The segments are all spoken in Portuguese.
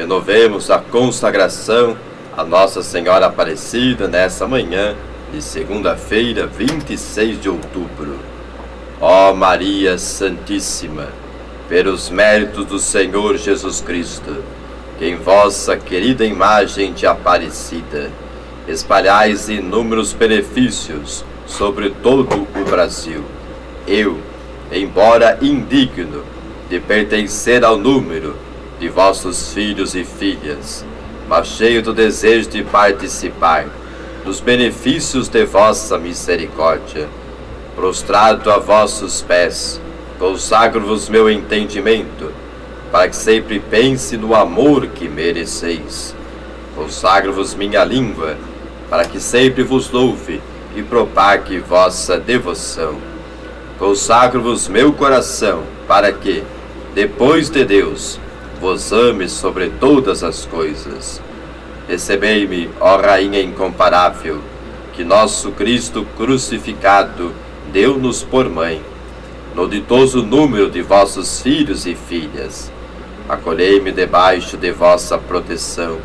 renovemos a consagração a Nossa Senhora Aparecida nessa manhã de segunda-feira, 26 de outubro. Ó Maria Santíssima, pelos méritos do Senhor Jesus Cristo, que em vossa querida imagem de Aparecida espalhais inúmeros benefícios sobre todo o Brasil, eu, embora indigno de pertencer ao número de vossos filhos e filhas, mas cheio do desejo de participar dos benefícios de vossa misericórdia, prostrado a vossos pés, consagro-vos meu entendimento, para que sempre pense no amor que mereceis. Consagro-vos minha língua, para que sempre vos louve e propague vossa devoção. Consagro-vos meu coração, para que, depois de Deus, vos ame sobre todas as coisas. Recebei-me, ó Rainha incomparável, que nosso Cristo crucificado deu-nos por mãe, no ditoso número de vossos filhos e filhas. Acolhei-me debaixo de vossa proteção,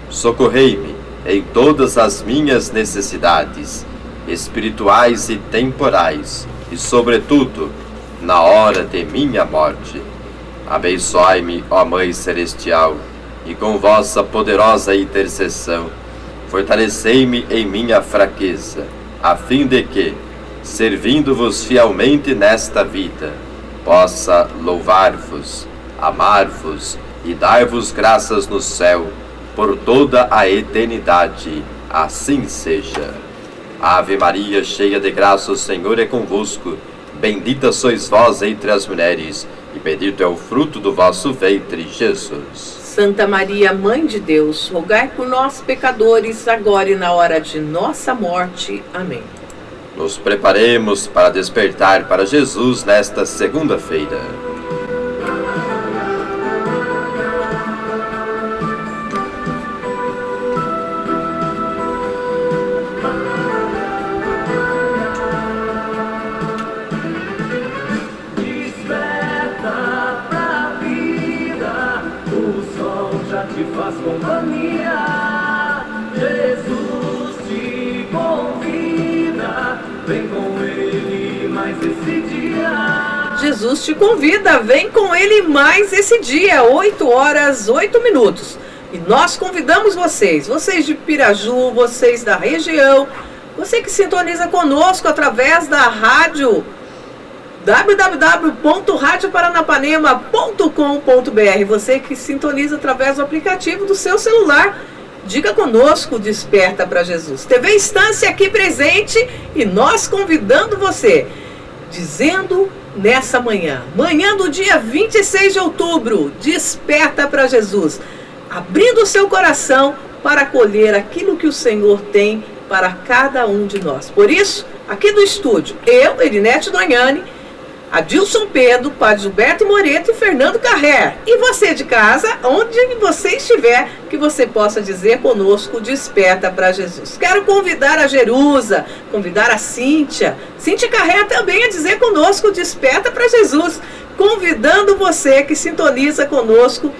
socorrei-me em todas as minhas necessidades, espirituais e temporais, e sobretudo, na hora de minha morte. Abençoai-me, ó Mãe Celestial, e com vossa poderosa intercessão, fortalecei-me em minha fraqueza, a fim de que, servindo-vos fielmente nesta vida, possa louvar-vos, amar-vos e dar-vos graças no céu, por toda a eternidade. Assim seja. Ave Maria, cheia de graça, o Senhor é convosco. Bendita sois vós entre as mulheres, e bendito é o fruto do vosso ventre, Jesus. Santa Maria, Mãe de Deus, rogai por nós, pecadores, agora e na hora de nossa morte. Amém. Nos preparemos para despertar para Jesus nesta segunda-feira. Te faz companhia, Jesus te convida, vem com Ele mais esse dia. Jesus te convida, vem com Ele mais esse dia, 8h08. E nós convidamos vocês de Piraju, vocês da região, você que sintoniza conosco através da rádio www.radioparanapanema.com.br. Você que sintoniza através do aplicativo do seu celular, diga conosco, Desperta para Jesus. TV Estância aqui presente e nós convidando você, dizendo nessa manhã do dia 26 de outubro, desperta para Jesus, abrindo o seu coração para acolher aquilo que o Senhor tem para cada um de nós. Por isso, aqui do estúdio, eu, Erinete Dognani, Adilson Pedro, Padre Gilberto Moreto e Fernando Carrer. E você de casa, onde você estiver, que você possa dizer conosco, desperta para Jesus. Quero convidar a Jerusa, convidar a Cíntia Carrer também a dizer conosco, desperta para Jesus. Convidando você que sintoniza conosco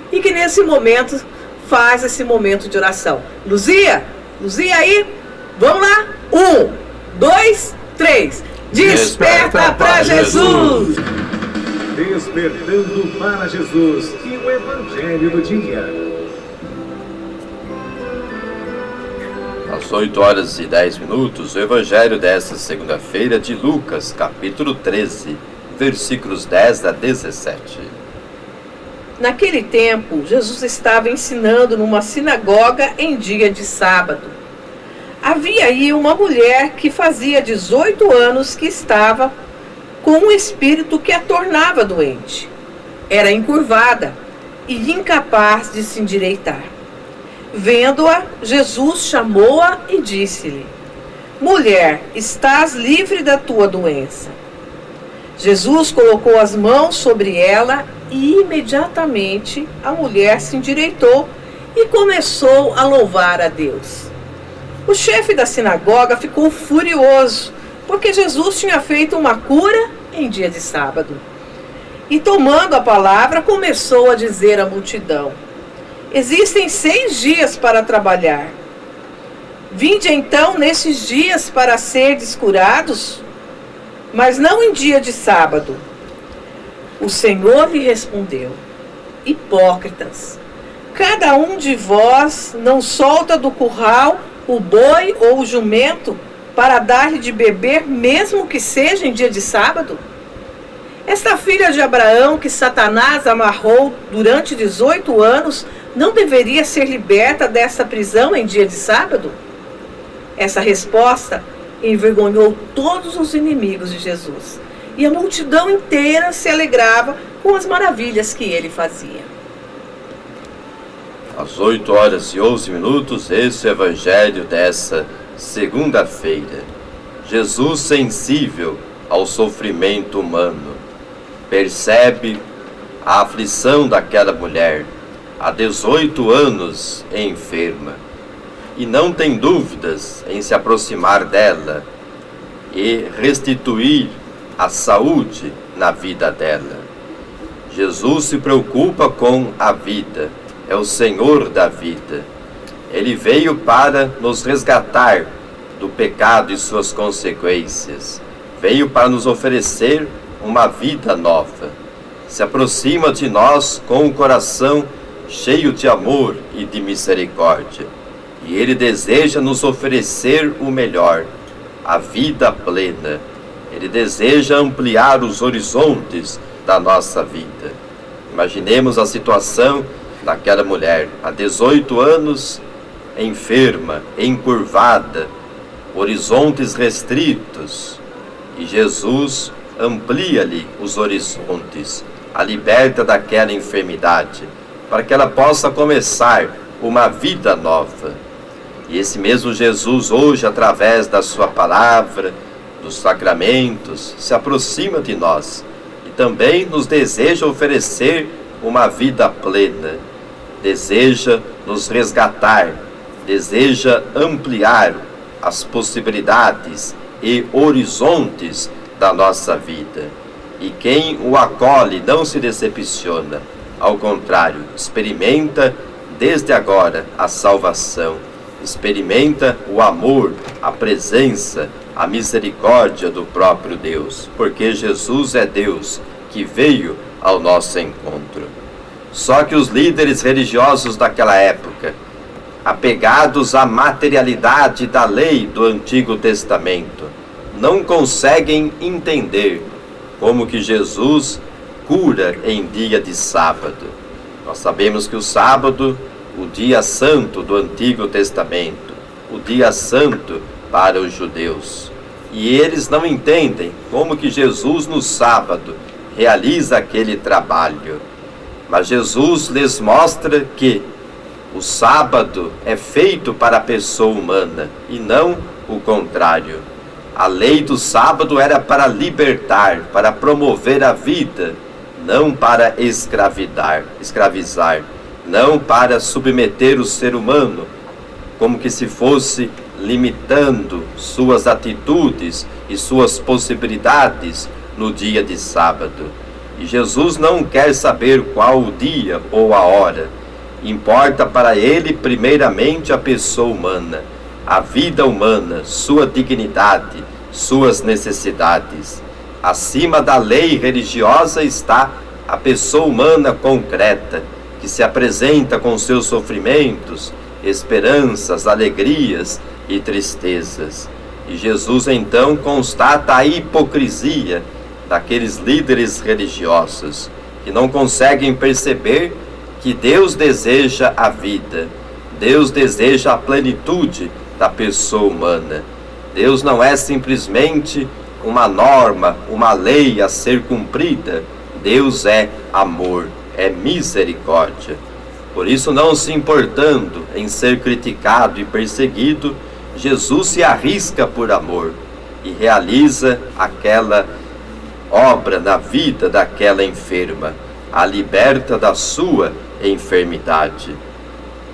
e que nesse momento faz esse momento de oração. Luzia aí, vamos lá? 1, 2, 3... Desperta para Jesus! Despertando para Jesus e o Evangelho do dia. Às 8h10, o Evangelho desta segunda-feira de Lucas, capítulo 13, versículos 10 a 17. Naquele tempo, Jesus estava ensinando numa sinagoga em dia de sábado. Havia aí uma mulher que fazia 18 anos que estava com um espírito que a tornava doente. Era encurvada e incapaz de se endireitar. Vendo-a, Jesus chamou-a e disse-lhe: Mulher, estás livre da tua doença. Jesus colocou as mãos sobre ela e imediatamente a mulher se endireitou e começou a louvar a Deus. O chefe da sinagoga ficou furioso, porque Jesus tinha feito uma cura em dia de sábado. E tomando a palavra, começou a dizer à multidão: Existem 6 dias para trabalhar. Vinde então nesses dias para serdes curados, mas não em dia de sábado. O Senhor lhe respondeu: hipócritas, cada um de vós não solta do curral o boi ou o jumento para dar-lhe de beber, mesmo que seja em dia de sábado? Esta filha de Abraão, que Satanás amarrou durante 18 anos, não deveria ser liberta dessa prisão em dia de sábado? Essa resposta envergonhou todos os inimigos de Jesus, e a multidão inteira se alegrava com as maravilhas que ele fazia. Às 8h11, esse é o evangelho dessa segunda-feira. Jesus, sensível ao sofrimento humano, percebe a aflição daquela mulher, há 18 anos enferma, e não tem dúvidas em se aproximar dela e restituir a saúde na vida dela. Jesus se preocupa com a vida, é o Senhor da vida. Ele veio para nos resgatar do pecado e suas consequências. Veio para nos oferecer uma vida nova. Se aproxima de nós com o coração cheio de amor e de misericórdia. E Ele deseja nos oferecer o melhor, a vida plena. Ele deseja ampliar os horizontes da nossa vida. Imaginemos a situação daquela mulher, há 18 anos, enferma, encurvada, horizontes restritos, e Jesus amplia-lhe os horizontes, a liberta daquela enfermidade, para que ela possa começar uma vida nova. E esse mesmo Jesus hoje, através da sua palavra, dos sacramentos, se aproxima de nós e também nos deseja oferecer uma vida plena, deseja nos resgatar, deseja ampliar as possibilidades e horizontes da nossa vida. E quem o acolhe não se decepciona, ao contrário, experimenta desde agora a salvação, experimenta o amor, a presença, a misericórdia do próprio Deus, porque Jesus é Deus que veio ao nosso encontro. Só que os líderes religiosos daquela época, apegados à materialidade da lei do Antigo Testamento, não conseguem entender como que Jesus cura em dia de sábado. Nós sabemos que o sábado, o dia santo do Antigo Testamento, o dia santo para os judeus. E eles não entendem como que Jesus no sábado realiza aquele trabalho. Mas Jesus lhes mostra que o sábado é feito para a pessoa humana e não o contrário. A lei do sábado era para libertar, para promover a vida, não para escravizar, não para submeter o ser humano, como que se fosse limitando suas atitudes e suas possibilidades no dia de sábado. E Jesus não quer saber qual o dia ou a hora. Importa para ele primeiramente a pessoa humana, a vida humana, sua dignidade, suas necessidades. Acima da lei religiosa está a pessoa humana concreta, que se apresenta com seus sofrimentos, esperanças, alegrias e tristezas. E Jesus então constata a hipocrisia daqueles líderes religiosos, que não conseguem perceber que Deus deseja a vida, Deus deseja a plenitude da pessoa humana. Deus não é simplesmente uma norma, uma lei a ser cumprida. Deus é amor, é misericórdia. Por isso, não se importando em ser criticado e perseguido, Jesus se arrisca por amor e realiza aquela obra na vida daquela enferma, a liberta da sua enfermidade.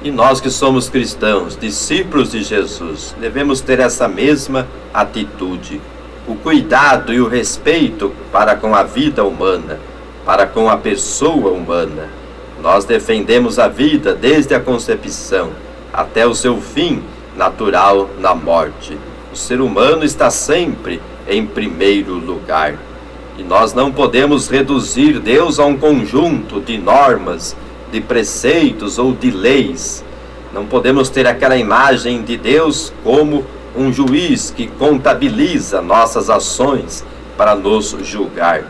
E nós que somos cristãos, discípulos de Jesus, devemos ter essa mesma atitude, o cuidado e o respeito para com a vida humana, para com a pessoa humana. Nós defendemos a vida desde a concepção até o seu fim natural na morte. O ser humano está sempre em primeiro lugar. E nós não podemos reduzir Deus a um conjunto de normas, de preceitos ou de leis. Não podemos ter aquela imagem de Deus como um juiz que contabiliza nossas ações para nos julgar.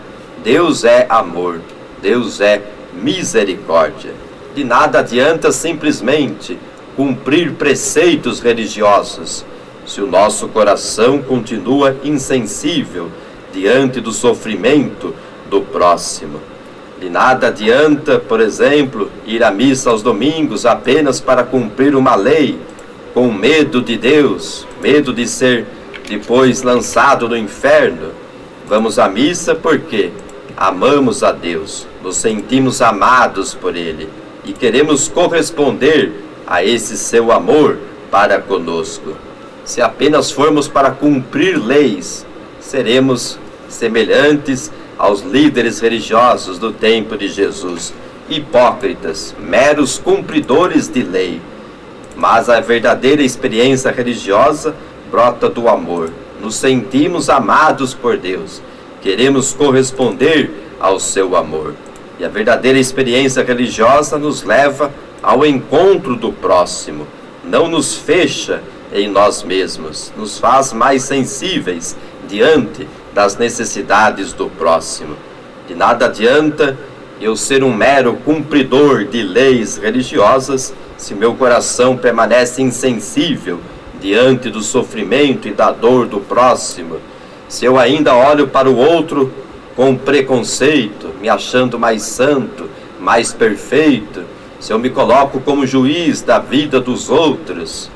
Deus é amor, Deus é misericórdia. De nada adianta simplesmente cumprir preceitos religiosos se o nosso coração continua insensível diante do sofrimento do próximo. De nada adianta, por exemplo, ir à missa aos domingos apenas para cumprir uma lei, com medo de Deus, medo de ser depois lançado no inferno. Vamos à missa porque amamos a Deus, nos sentimos amados por Ele e queremos corresponder a esse seu amor para conosco. Se apenas formos para cumprir leis, seremos semelhantes aos líderes religiosos do tempo de Jesus, hipócritas, meros cumpridores de lei. Mas a verdadeira experiência religiosa brota do amor. Nos sentimos amados por Deus, queremos corresponder ao seu amor. E a verdadeira experiência religiosa nos leva ao encontro do próximo, não nos fecha em nós mesmos, nos faz mais sensíveis diante das necessidades do próximo. De nada adianta eu ser um mero cumpridor de leis religiosas se meu coração permanece insensível diante do sofrimento e da dor do próximo, se eu ainda olho para o outro com preconceito, me achando mais santo, mais perfeito, se eu me coloco como juiz da vida dos outros.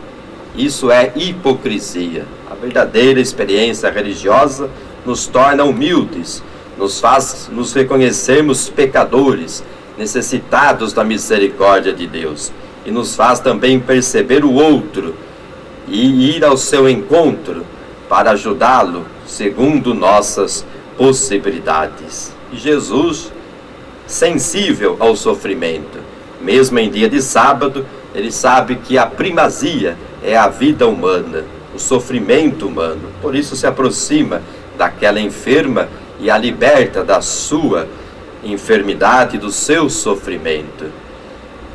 Isso é hipocrisia. A verdadeira experiência religiosa nos torna humildes, nos faz nos reconhecermos pecadores, necessitados da misericórdia de Deus, e nos faz também perceber o outro e ir ao seu encontro para ajudá-lo segundo nossas possibilidades. E Jesus, sensível ao sofrimento, mesmo em dia de sábado, ele sabe que a primazia é a vida humana, o sofrimento humano. Por isso se aproxima daquela enferma e a liberta da sua enfermidade, do seu sofrimento.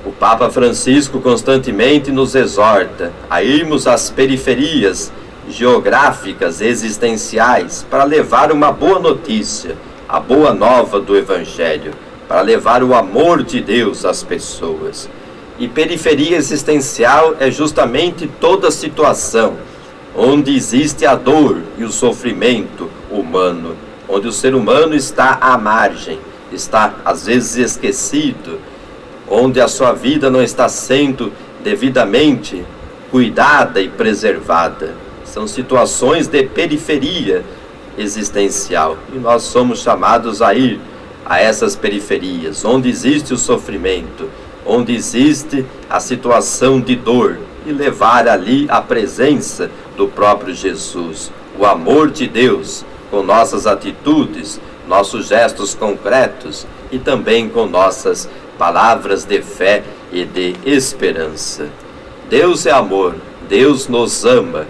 O Papa Francisco constantemente nos exorta a irmos às periferias geográficas existenciais para levar uma boa notícia, a boa nova do Evangelho, para levar o amor de Deus às pessoas. E periferia existencial é justamente toda situação onde existe a dor e o sofrimento humano, onde o ser humano está à margem, está às vezes esquecido, onde a sua vida não está sendo devidamente cuidada e preservada. São situações de periferia existencial e nós somos chamados a ir a essas periferias, onde existe o sofrimento, onde existe a situação de dor, e levar ali a presença do próprio Jesus, o amor de Deus, com nossas atitudes, nossos gestos concretos e também com nossas palavras de fé e de esperança. Deus é amor, Deus nos ama,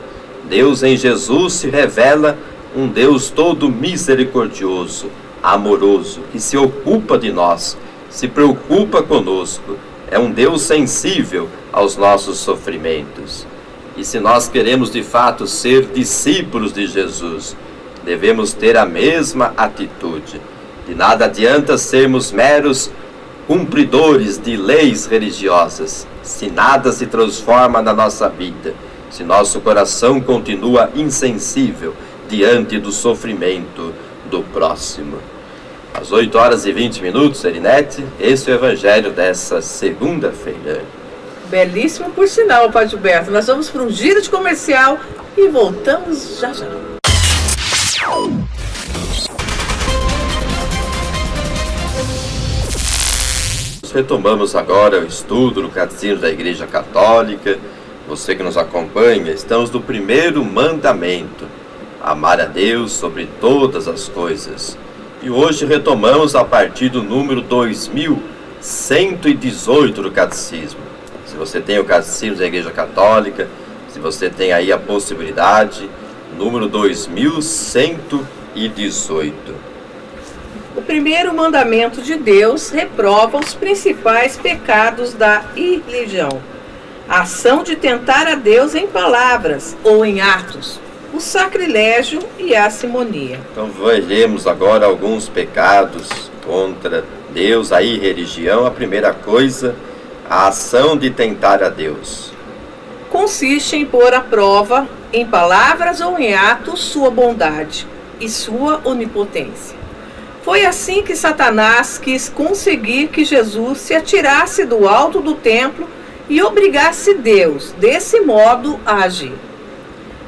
Deus em Jesus se revela um Deus todo misericordioso, amoroso, que se ocupa de nós, se preocupa conosco, é um Deus sensível aos nossos sofrimentos. E se nós queremos de fato ser discípulos de Jesus, devemos ter a mesma atitude. De nada adianta sermos meros cumpridores de leis religiosas, se nada se transforma na nossa vida, se nosso coração continua insensível diante do sofrimento do próximo. Às 8h20, Erinete, esse é o Evangelho dessa segunda-feira. Belíssimo por sinal, Padre Gilberto. Nós vamos para um giro de comercial e voltamos já já. Retomamos agora o estudo do Catecismo da Igreja Católica. Você que nos acompanha, estamos no primeiro mandamento: amar a Deus sobre todas as coisas. E hoje retomamos a partir do número 2160. 118 do Catecismo. Se você tem o Catecismo da Igreja Católica, se você tem aí a possibilidade, número 2118. O primeiro mandamento de Deus reprova os principais pecados da irreligião: a ação de tentar a Deus em palavras ou em atos, o sacrilégio e a simonia. Então veremos agora alguns pecados contra Deus, a irreligião. A primeira coisa, a ação de tentar a Deus. Consiste em pôr à prova, em palavras ou em atos, sua bondade e sua onipotência. Foi assim que Satanás quis conseguir que Jesus se atirasse do alto do templo e obrigasse Deus, desse modo, a agir.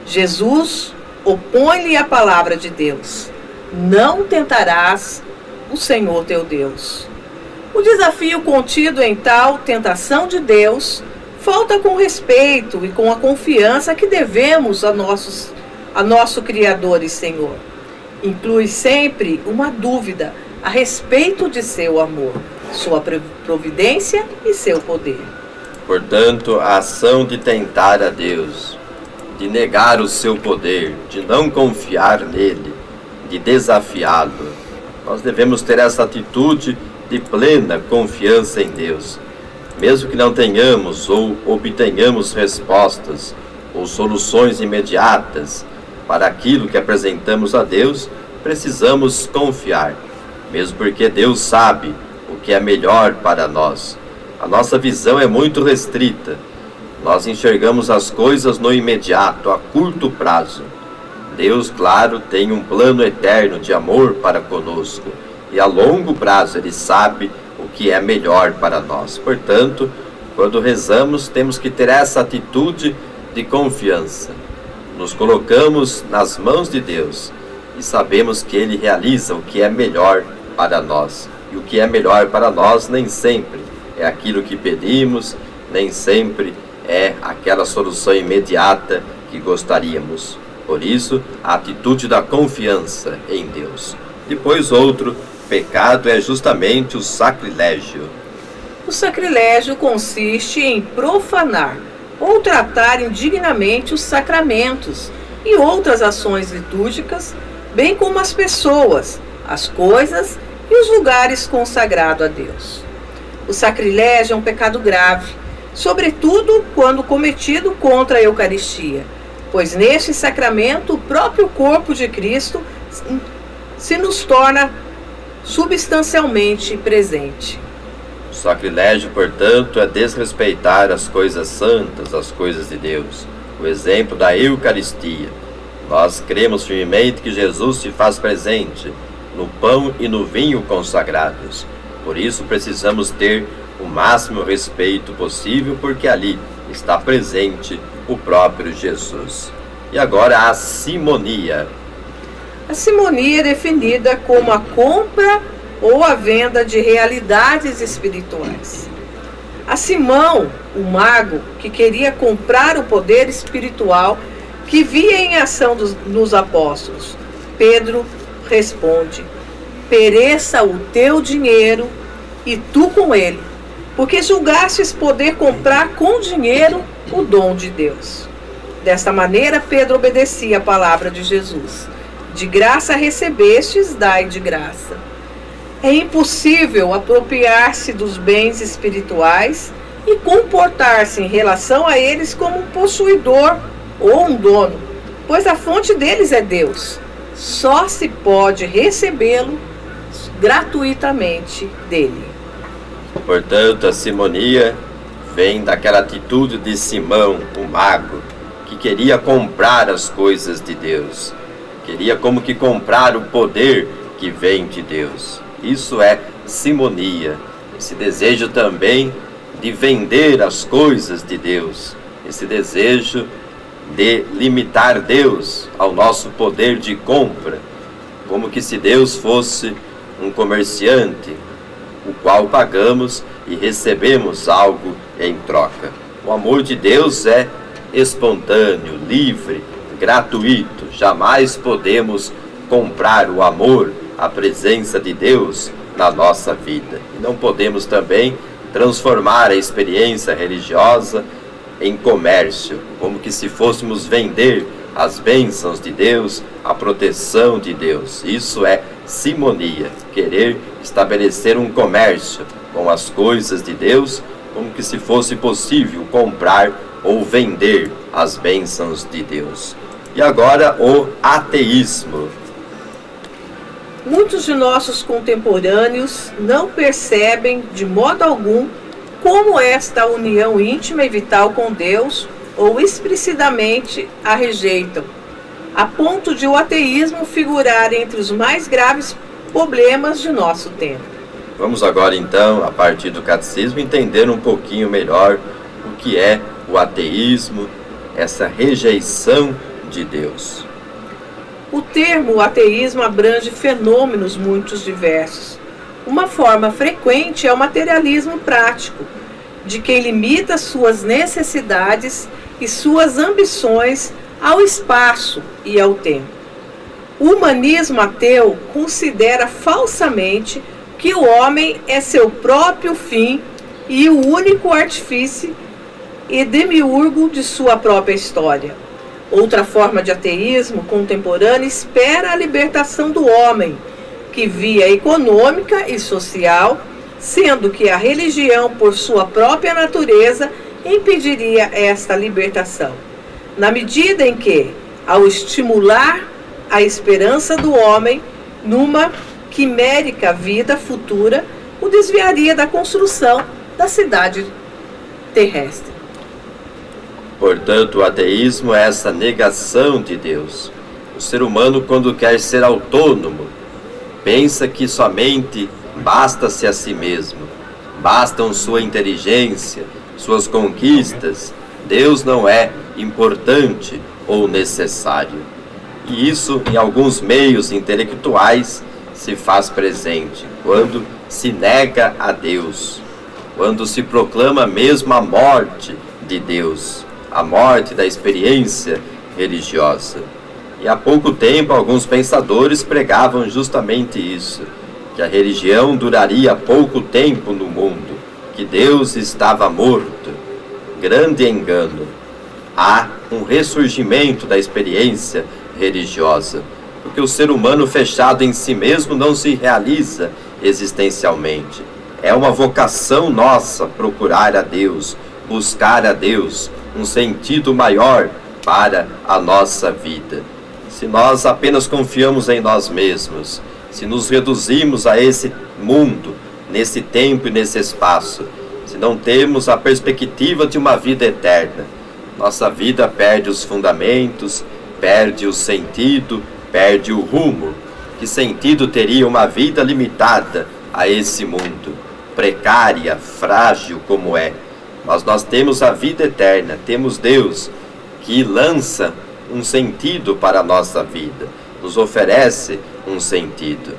Jesus opõe-lhe a palavra de Deus: não tentarás o Senhor teu Deus. O desafio contido em tal tentação de Deus falta com respeito e com a confiança que devemos a nosso Criador e Senhor. Inclui sempre uma dúvida a respeito de seu amor, sua providência e seu poder. Portanto, a ação de tentar a Deus, de negar o seu poder, de não confiar nele, de desafiá-lo, nós devemos ter essa atitude de plena confiança em Deus. Mesmo que não tenhamos ou obtenhamos respostas ou soluções imediatas para aquilo que apresentamos a Deus, precisamos confiar, mesmo porque Deus sabe o que é melhor para nós. A nossa visão é muito restrita. Nós enxergamos as coisas no imediato, a curto prazo. Deus, claro, tem um plano eterno de amor para conosco, e a longo prazo Ele sabe o que é melhor para nós. Portanto, quando rezamos, temos que ter essa atitude de confiança. Nos colocamos nas mãos de Deus e sabemos que Ele realiza o que é melhor para nós. E o que é melhor para nós nem sempre é aquilo que pedimos, nem sempre é aquela solução imediata que gostaríamos. Por isso, a atitude da confiança em Deus. Depois, outro pecado é justamente o sacrilégio. O sacrilégio consiste em profanar ou tratar indignamente os sacramentos e outras ações litúrgicas, bem como as pessoas, as coisas e os lugares consagrados a Deus. O sacrilégio é um pecado grave, sobretudo quando cometido contra a Eucaristia, pois neste sacramento o próprio corpo de Cristo se nos torna substancialmente presente. O sacrilégio, portanto, é desrespeitar as coisas santas, as coisas de Deus. O exemplo da Eucaristia. Nós cremos firmemente que Jesus se faz presente no pão e no vinho consagrados. Por isso precisamos ter o máximo respeito possível, porque ali está presente o próprio Jesus. E agora a simonia. A simonia é definida como a compra ou a venda de realidades espirituais. A Simão, o mago, que queria comprar o poder espiritual que via em ação nos apóstolos, Pedro responde: pereça o teu dinheiro e tu com ele, porque julgastes poder comprar com dinheiro o dom de Deus. Desta maneira, Pedro obedecia a palavra de Jesus: de graça recebestes, dai de graça. É impossível apropriar-se dos bens espirituais e comportar-se em relação a eles como um possuidor ou um dono, pois a fonte deles é Deus. Só se pode recebê-lo gratuitamente dele. Portanto, a simonia vem daquela atitude de Simão, o mago, que queria comprar as coisas de Deus. Queria como que comprar o poder que vem de Deus. Isso é simonia. Esse desejo também de vender as coisas de Deus. Esse desejo de limitar Deus ao nosso poder de compra. Como que se Deus fosse um comerciante, o qual pagamos e recebemos algo em troca. O amor de Deus é espontâneo, livre, gratuito. Jamais podemos comprar o amor, a presença de Deus, na nossa vida. E não podemos também transformar a experiência religiosa em comércio, como que se fôssemos vender as bênçãos de Deus, a proteção de Deus. Isso é simonia, querer estabelecer um comércio com as coisas de Deus, como que se fosse possível comprar ou vender as bênçãos de Deus. E agora o ateísmo. Muitos de nossos contemporâneos não percebem de modo algum como esta união íntima e vital com Deus, ou explicitamente a rejeitam, a ponto de o ateísmo figurar entre os mais graves problemas de nosso tempo. Vamos agora então, a partir do catecismo, entender um pouquinho melhor o que é o ateísmo, essa rejeição de Deus. O termo ateísmo abrange fenômenos muito diversos. Uma forma frequente é o materialismo prático, de quem limita suas necessidades e suas ambições ao espaço e ao tempo. O humanismo ateu considera falsamente que o homem é seu próprio fim e o único artífice e demiurgo de sua própria história. Outra forma de ateísmo contemporâneo espera a libertação do homem, que via econômica e social, sendo que a religião, por sua própria natureza, impediria esta libertação, na medida em que, ao estimular a esperança do homem numa quimérica vida futura, o desviaria da construção da cidade terrestre. Portanto, o ateísmo é essa negação de Deus. O ser humano, quando quer ser autônomo, pensa que somente basta-se a si mesmo, bastam sua inteligência, suas conquistas. Deus não é importante ou necessário. E isso, em alguns meios intelectuais, se faz presente, quando se nega a Deus, quando se proclama mesmo a morte de Deus, a morte da experiência religiosa. E há pouco tempo, alguns pensadores pregavam justamente isso, que a religião duraria pouco tempo no mundo, que Deus estava morto. Grande engano. Há um ressurgimento da experiência religiosa, porque o ser humano fechado em si mesmo não se realiza existencialmente. É uma vocação nossa procurar a Deus, buscar a Deus, um sentido maior para a nossa vida. Se nós apenas confiamos em nós mesmos, se nos reduzimos a esse mundo, nesse tempo e nesse espaço, se não temos a perspectiva de uma vida eterna, nossa vida perde os fundamentos, perde o sentido, perde o rumo. Que sentido teria uma vida limitada a esse mundo, precária, frágil como é? Mas nós temos a vida eterna, temos Deus que lança um sentido para a nossa vida, nos oferece um sentido.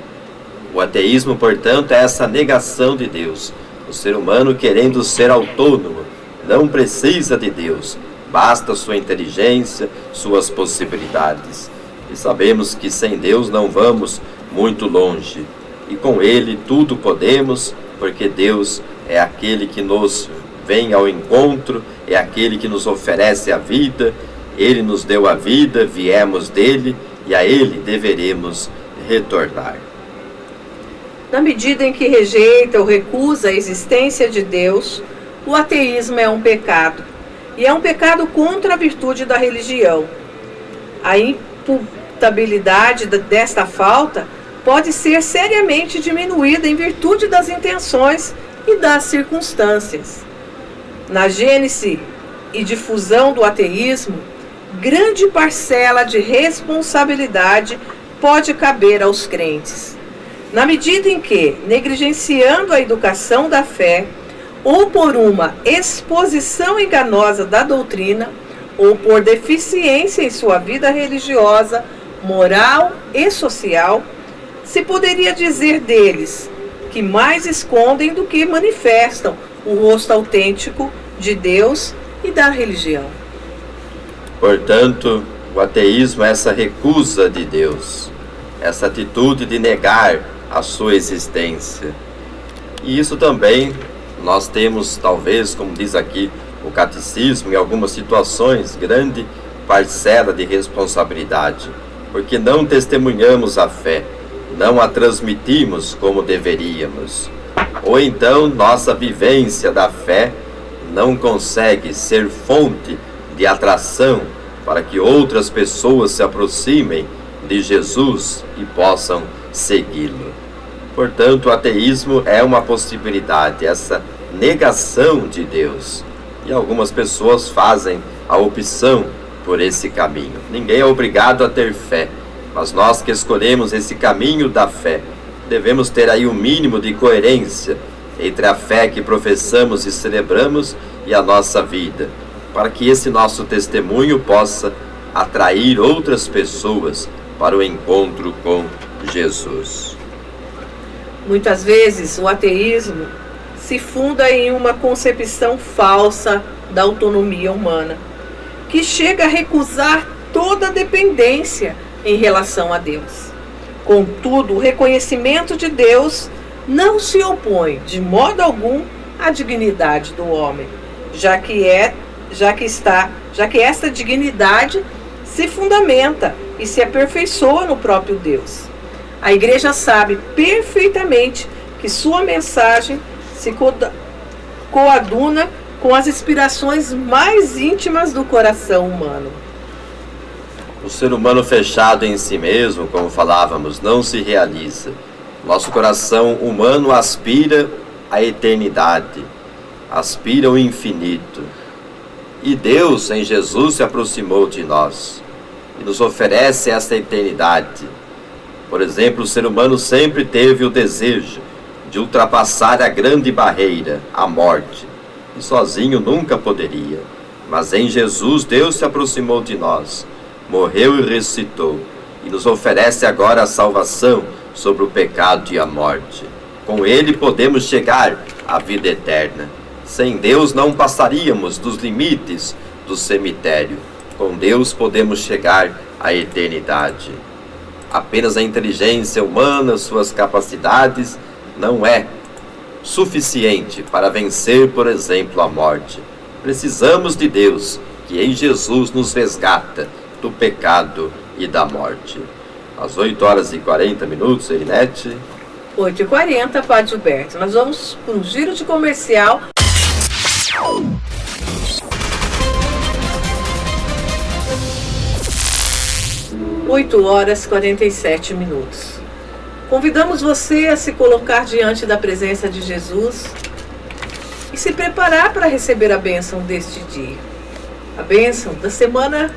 O ateísmo, portanto, é essa negação de Deus. O ser humano querendo ser autônomo, não precisa de Deus, basta sua inteligência, suas possibilidades. E sabemos que sem Deus não vamos muito longe. E com Ele tudo podemos, porque Deus é aquele que nos vem ao encontro, é aquele que nos oferece a vida. Ele nos deu a vida, viemos dele e a Ele deveremos retornar. Na medida em que rejeita ou recusa a existência de Deus, o ateísmo é um pecado. E é um pecado contra a virtude da religião. A imputabilidade desta falta pode ser seriamente diminuída em virtude das intenções e das circunstâncias. Na gênese e difusão do ateísmo, grande parcela de responsabilidade pode caber aos crentes. Na medida em que, negligenciando a educação da fé, ou por uma exposição enganosa da doutrina, ou por deficiência em sua vida religiosa, moral e social, se poderia dizer deles que mais escondem do que manifestam o rosto autêntico de Deus e da religião. Portanto, o ateísmo é essa recusa de Deus, essa atitude de negar a sua existência. E isso também nós temos, talvez, como diz aqui o catecismo, em algumas situações, grande parcela de responsabilidade, porque não testemunhamos a fé, não a transmitimos como deveríamos. Ou então nossa vivência da fé não consegue ser fonte de atração para que outras pessoas se aproximem de Jesus e possam segui-lo. Portanto, o ateísmo é uma possibilidade, essa negação de Deus. E algumas pessoas fazem a opção por esse caminho. Ninguém é obrigado a ter fé, mas nós que escolhemos esse caminho da fé, devemos ter aí um mínimo de coerência entre a fé que professamos e celebramos e a nossa vida, para que esse nosso testemunho possa atrair outras pessoas para o encontro com Jesus. Muitas vezes o ateísmo se funda em uma concepção falsa da autonomia humana, que chega a recusar toda dependência em relação a Deus. Contudo, o reconhecimento de Deus não se opõe de modo algum à dignidade do homem, já que esta dignidade se fundamenta e se aperfeiçoa no próprio Deus. A Igreja sabe perfeitamente que sua mensagem se coaduna com as inspirações mais íntimas do coração humano. O ser humano fechado em si mesmo, como falávamos, não se realiza. Nosso coração humano aspira à eternidade, aspira ao infinito. E Deus, em Jesus, se aproximou de nós e nos oferece essa eternidade. Por exemplo, o ser humano sempre teve o desejo de ultrapassar a grande barreira, a morte, e sozinho nunca poderia. Mas em Jesus, Deus se aproximou de nós, morreu e ressuscitou, e nos oferece agora a salvação sobre o pecado e a morte. Com Ele podemos chegar à vida eterna. Sem Deus não passaríamos dos limites do cemitério. Com Deus podemos chegar à eternidade. Apenas a inteligência humana, suas capacidades, não é suficiente para vencer, por exemplo, a morte. Precisamos de Deus, que em Jesus nos resgata do pecado e da morte. Às 8h40, Erinete. 8h40, Padre Gilberto. Nós vamos para um giro de comercial. 8h47. Convidamos você a se colocar diante da presença de Jesus e se preparar para receber a bênção deste dia. A bênção da semana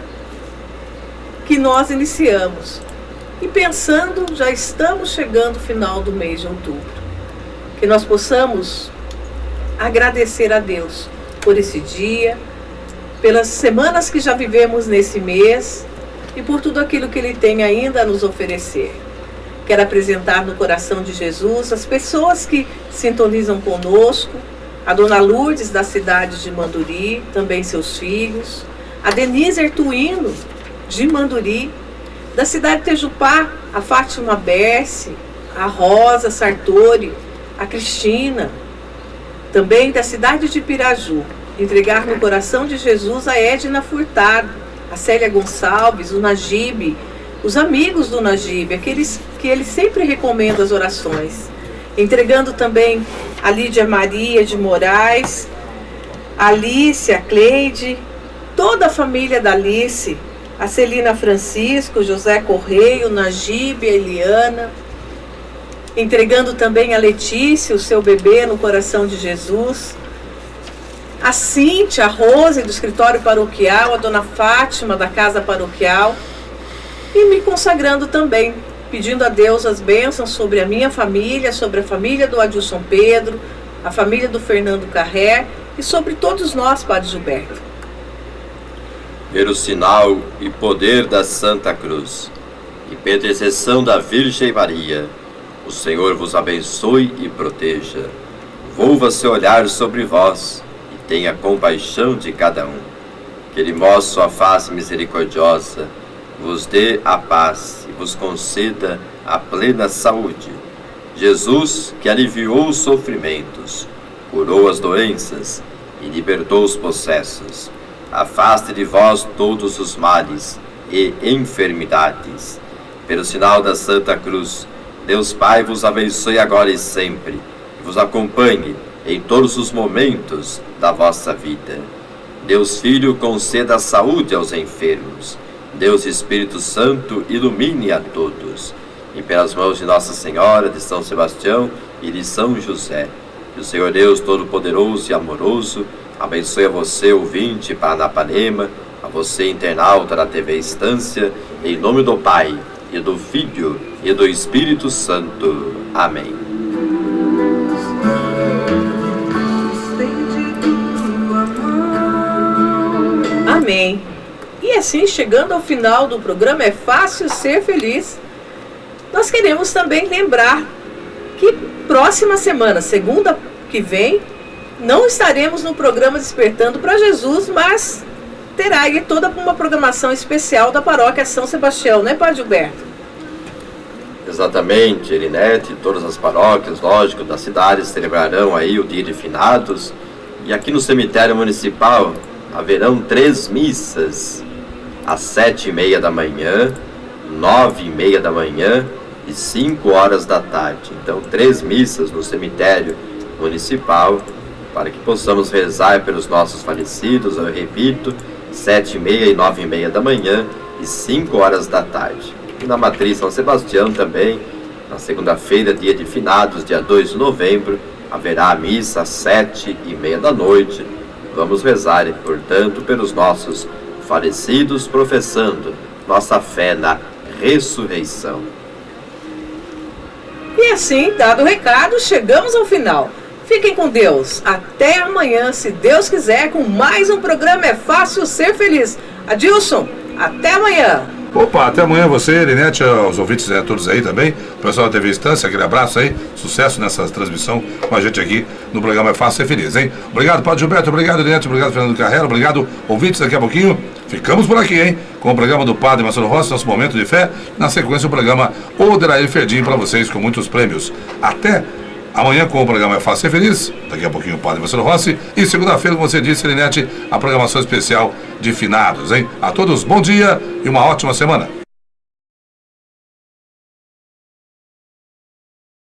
que nós iniciamos. E pensando, já estamos chegando ao final do mês de outubro. Que nós possamos agradecer a Deus por esse dia, pelas semanas que já vivemos nesse mês e por tudo aquilo que Ele tem ainda a nos oferecer. Quero apresentar no coração de Jesus as pessoas que sintonizam conosco, a Dona Lourdes, da cidade de Manduri, também seus filhos, a Denise Ertuino, de Manduri, da cidade de Tejupá, a Fátima Berce, a Rosa Sartori, a Cristina, também da cidade de Piraju. Entregar no coração de Jesus a Edna Furtado, a Célia Gonçalves, o Najib, os amigos do Najib, aqueles que ele sempre recomenda as orações. Entregando também a Lídia Maria de Moraes, a Alice, a Cleide, toda a família da Alice, a Celina Francisco, José Correio, Najib, a Eliana. Entregando também a Letícia, o seu bebê, no coração de Jesus. A Cíntia, a Rose, do escritório paroquial, a Dona Fátima, da casa paroquial. E me consagrando também, pedindo a Deus as bênçãos sobre a minha família, sobre a família do Adilson Pedro, a família do Fernando Carré e sobre todos nós, Padre Gilberto. Pelo sinal e poder da Santa Cruz e pela intercessão da Virgem Maria, o Senhor vos abençoe e proteja. Volva seu olhar sobre vós e tenha compaixão de cada um. Que Ele mostre sua face misericordiosa, vos dê a paz e vos conceda a plena saúde. Jesus, que aliviou os sofrimentos, curou as doenças e libertou os possessos, afaste de vós todos os males e enfermidades. Pelo sinal da Santa Cruz, Deus Pai vos abençoe agora e sempre, e vos acompanhe em todos os momentos da vossa vida. Deus Filho conceda saúde aos enfermos. Deus Espírito Santo ilumine a todos. E pelas mãos de Nossa Senhora, de São Sebastião e de São José, que o Senhor Deus Todo-Poderoso e Amoroso abençoe a você, ouvinte Paranapanema, a você, internauta da TV Estância, em nome do Pai, e do Filho, e do Espírito Santo. Amém. Amém. E assim, chegando ao final do programa É Fácil Ser Feliz, nós queremos também lembrar que próxima semana, segunda que vem, não estaremos no programa Despertando para Jesus, mas terá aí toda uma programação especial da Paróquia São Sebastião, né, Padre Gilberto? Exatamente, Erinete, todas as paróquias, lógico, das cidades celebrarão aí o Dia de Finados. E aqui no cemitério municipal haverão 3 missas, às 7h30 da manhã, 9h30 da manhã e 5 horas da tarde. Então, 3 missas no cemitério municipal, para que possamos rezar pelos nossos falecidos, eu repito, 7h30 e 9h30 da manhã e 5 horas da tarde. E na Matriz São Sebastião também, na segunda-feira, dia de finados, dia 2 de novembro, haverá a missa às 7h30 da noite. Vamos rezar, portanto, pelos nossos falecidos, professando nossa fé na ressurreição. E assim, dado o recado, chegamos ao final. Fiquem com Deus. Até amanhã, se Deus quiser, com mais um programa É Fácil Ser Feliz. Adilson, até amanhã. Opa, até amanhã você, Erinete, aos ouvintes todos aí também, o pessoal da TV Estância, aquele abraço aí, sucesso nessa transmissão com a gente aqui no programa É Fácil Ser Feliz, hein? Obrigado, Padre Gilberto, obrigado, Erinete, obrigado, Fernando Carrera, obrigado, ouvintes, daqui a pouquinho ficamos por aqui, hein? Com o programa do Padre Marcelo Rossi, nosso momento de fé, na sequência o programa Odeirair Ferdim para vocês com muitos prêmios. Até amanhã com o programa É Fácil Ser Feliz, daqui a pouquinho o Padre Marcelo Rossi, e segunda-feira, como você disse, Erinete, a programação especial de finados, hein? A todos, bom dia e uma ótima semana.